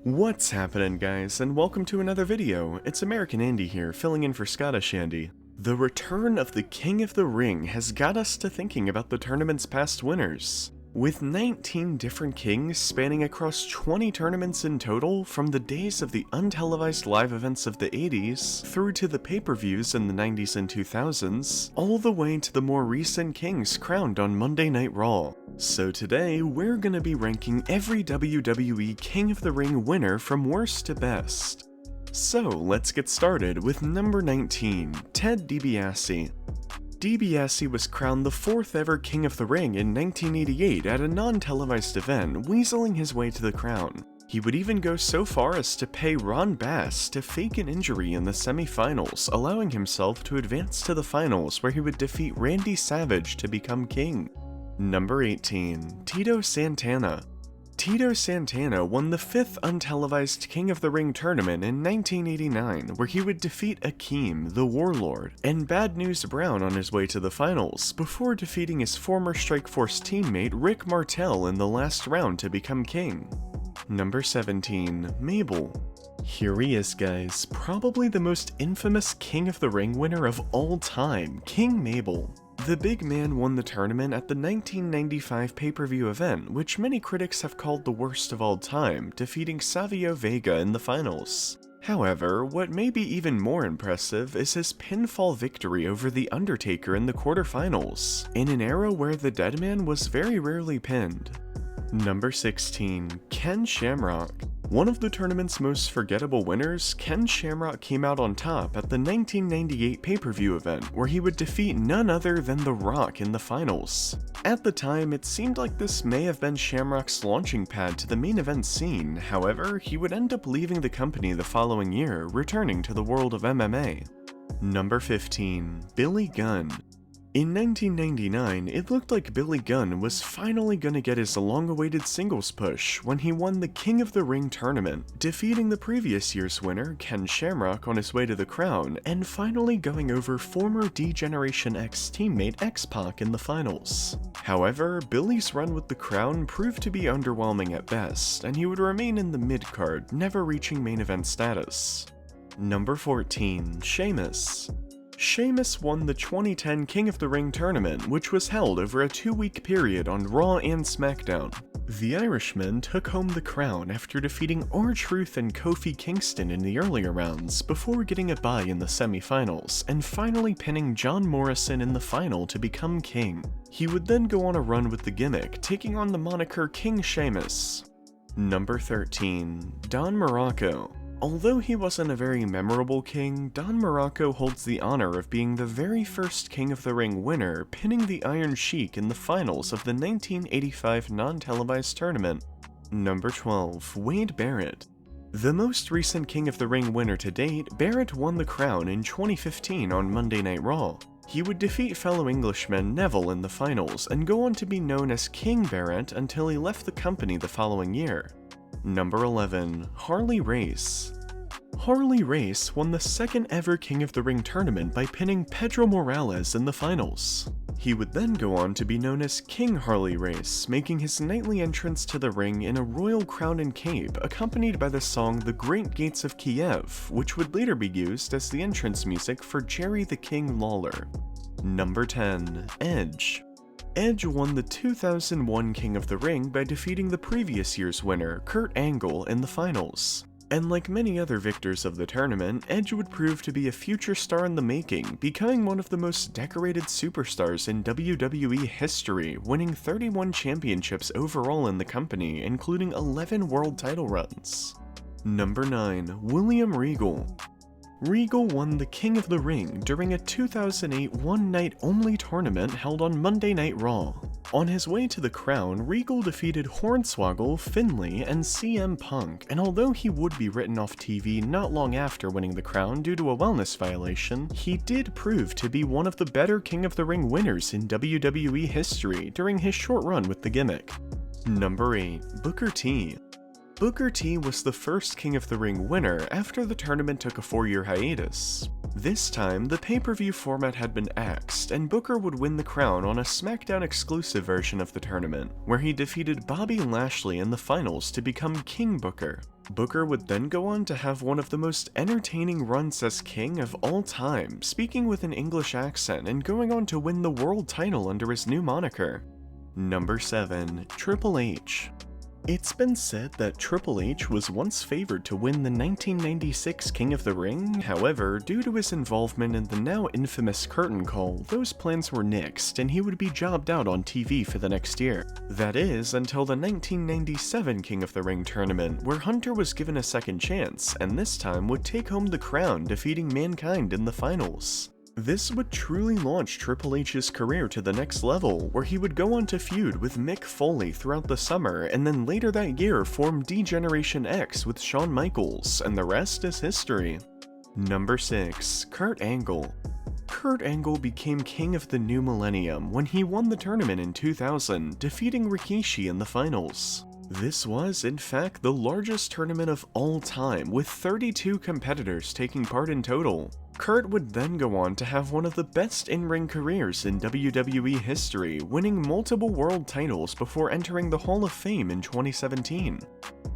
What's happening, guys, and welcome to another video. It's American Andy here, filling in for Scottish Andy. The return of the King of the Ring has got us to thinking about the tournament's past winners. With 19 different kings spanning across 20 tournaments in total, from the days of the untelevised live events of the 80s, through to the pay-per-views in the 90s and 2000s, all the way to the more recent kings crowned on Monday Night Raw. So today, we're gonna be ranking every WWE King of the Ring winner from worst to best. So let's get started with number 19, Ted DiBiase. DiBiase was crowned the 4th ever King of the Ring in 1988 at a non-televised event, weaseling his way to the crown. He would even go so far as to pay Ron Bass to fake an injury in the semi-finals, allowing himself to advance to the finals where he would defeat Randy Savage to become king. Number 18, Tito Santana. Tito Santana won the 5th untelevised King of the Ring tournament in 1989, where he would defeat Akeem, the Warlord, and Bad News Brown on his way to the finals, before defeating his former Strikeforce teammate Rick Martel in the last round to become king. Number 17, Mabel. Here he is, guys, probably the most infamous King of the Ring winner of all time, King Mabel. The big man won the tournament at the 1995 pay-per-view event, which many critics have called the worst of all time, defeating Savio Vega in the finals. However, what may be even more impressive is his pinfall victory over The Undertaker in the quarterfinals, in an era where the dead man was very rarely pinned. Number 16, Ken Shamrock. One of the tournament's most forgettable winners, Ken Shamrock came out on top at the 1998 pay-per-view event, where he would defeat none other than The Rock in the finals. At the time, it seemed like this may have been Shamrock's launching pad to the main event scene. However, he would end up leaving the company the following year, returning to the world of MMA. Number 15, Billy Gunn. In 1999, it looked like Billy Gunn was finally gonna get his long-awaited singles push when he won the King of the Ring tournament, defeating the previous year's winner, Ken Shamrock, on his way to the crown, and finally going over former D-Generation X teammate X-Pac in the finals. However, Billy's run with the crown proved to be underwhelming at best, and he would remain in the mid-card, never reaching main event status. Number 14, Sheamus. Sheamus won the 2010 King of the Ring tournament, which was held over a 2-week period on Raw and Smackdown. The Irishman took home the crown after defeating R-Truth and Kofi Kingston in the earlier rounds, before getting a bye in the semi-finals, and finally pinning John Morrison in the final to become king. He would then go on a run with the gimmick, taking on the moniker King Sheamus. Number 13, Don Muraco. Although he wasn't a very memorable king, Don Muraco holds the honor of being the very first King of the Ring winner, pinning the Iron Sheik in the finals of the 1985 non-televised tournament. Number 12, Wade Barrett. The most recent King of the Ring winner to date, Barrett won the crown in 2015 on Monday Night Raw. He would defeat fellow Englishman Neville in the finals, and go on to be known as King Barrett until he left the company the following year. Number 11, Harley Race. Harley Race won the 2nd ever King of the Ring tournament by pinning Pedro Morales in the finals. He would then go on to be known as King Harley Race, making his nightly entrance to the ring in a royal crown and cape, accompanied by the song The Great Gates of Kiev, which would later be used as the entrance music for Jerry the King Lawler. Number 10, Edge. Edge won the 2001 King of the Ring by defeating the previous year's winner, Kurt Angle, in the finals. And like many other victors of the tournament, Edge would prove to be a future star in the making, becoming one of the most decorated superstars in WWE history, winning 31 championships overall in the company, including 11 world title runs. Number 9, William Regal. Regal won the King of the Ring during a 2008 one-night-only tournament held on Monday Night Raw. On his way to the crown, Regal defeated Hornswoggle, Finlay, and CM Punk, and although he would be written off TV not long after winning the crown due to a wellness violation, he did prove to be one of the better King of the Ring winners in WWE history during his short run with the gimmick. Number 8, Booker T. Booker T was the first King of the Ring winner after the tournament took a 4-year hiatus. This time, the pay-per-view format had been axed, and Booker would win the crown on a Smackdown exclusive version of the tournament, where he defeated Bobby Lashley in the finals to become King Booker. Booker would then go on to have one of the most entertaining runs as king of all time, speaking with an English accent and going on to win the world title under his new moniker. Number 7. Triple H. It's been said that Triple H was once favored to win the 1996 King of the Ring, however, due to his involvement in the now infamous curtain call, those plans were nixed and he would be jobbed out on TV for the next year. That is, until the 1997 King of the Ring tournament, where Hunter was given a second chance, and this time would take home the crown, defeating Mankind in the finals. This would truly launch Triple H's career to the next level, where he would go on to feud with Mick Foley throughout the summer, and then later that year form D-Generation X with Shawn Michaels, and the rest is history. Number 6. Kurt Angle. Kurt Angle became king of the new millennium when he won the tournament in 2000, defeating Rikishi in the finals. This was, in fact, the largest tournament of all time, with 32 competitors taking part in total. Kurt would then go on to have one of the best in-ring careers in WWE history, winning multiple world titles before entering the Hall of Fame in 2017.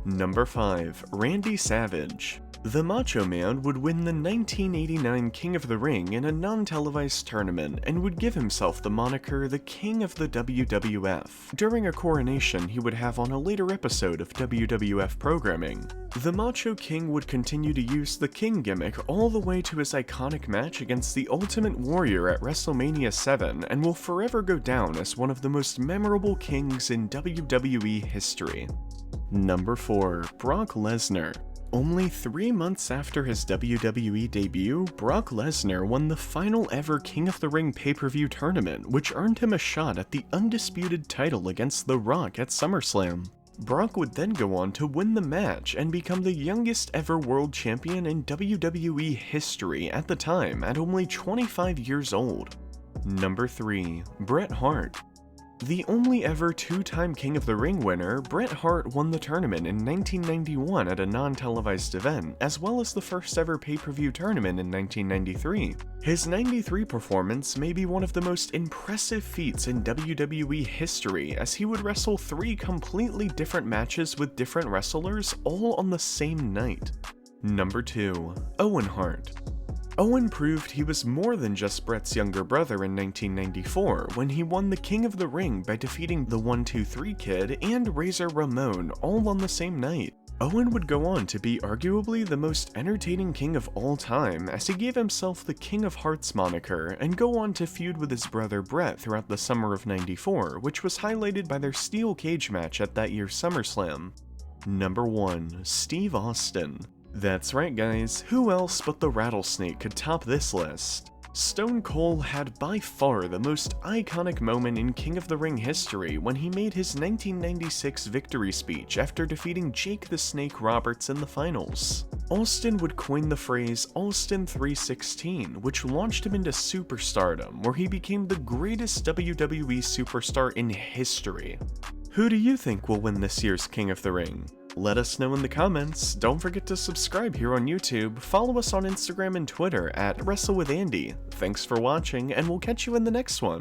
Number 5. Randy Savage. The Macho Man would win the 1989 King of the Ring in a non-televised tournament and would give himself the moniker the King of the WWF during a coronation he would have on a later episode of WWF programming. The Macho King would continue to use the King gimmick all the way to his iconic match against the Ultimate Warrior at WrestleMania 7 and will forever go down as one of the most memorable kings in WWE history. Number 4. Brock Lesnar. Only 3 months after his WWE debut, Brock Lesnar won the final ever King of the Ring pay-per-view tournament, which earned him a shot at the undisputed title against The Rock at SummerSlam. Brock would then go on to win the match and become the youngest ever world champion in WWE history at the time at only 25 years old. Number 3. Bret Hart. The only ever 2-time King of the Ring winner, Bret Hart won the tournament in 1991 at a non-televised event, as well as the first ever pay-per-view tournament in 1993. His 93 performance may be one of the most impressive feats in WWE history, as he would wrestle 3 completely different matches with different wrestlers all on the same night. Number 2. Owen Hart. Owen proved he was more than just Bret's younger brother in 1994 when he won the King of the Ring by defeating the 1-2-3 Kid and Razor Ramon all on the same night. Owen would go on to be arguably the most entertaining king of all time, as he gave himself the King of Hearts moniker and go on to feud with his brother Bret throughout the summer of '94, which was highlighted by their steel cage match at that year's SummerSlam. Number 1. Steve Austin. That's right guys, who else but the Rattlesnake could top this list? Stone Cold had by far the most iconic moment in King of the Ring history when he made his 1996 victory speech after defeating Jake the Snake Roberts in the finals. Austin would coin the phrase Austin 316, which launched him into superstardom, where he became the greatest WWE superstar in history. Who do you think will win this year's King of the Ring? Let us know in the comments. Don't forget to subscribe here on YouTube, follow us on Instagram and Twitter at WrestleWithAndy. Thanks for watching, and we'll catch you in the next one.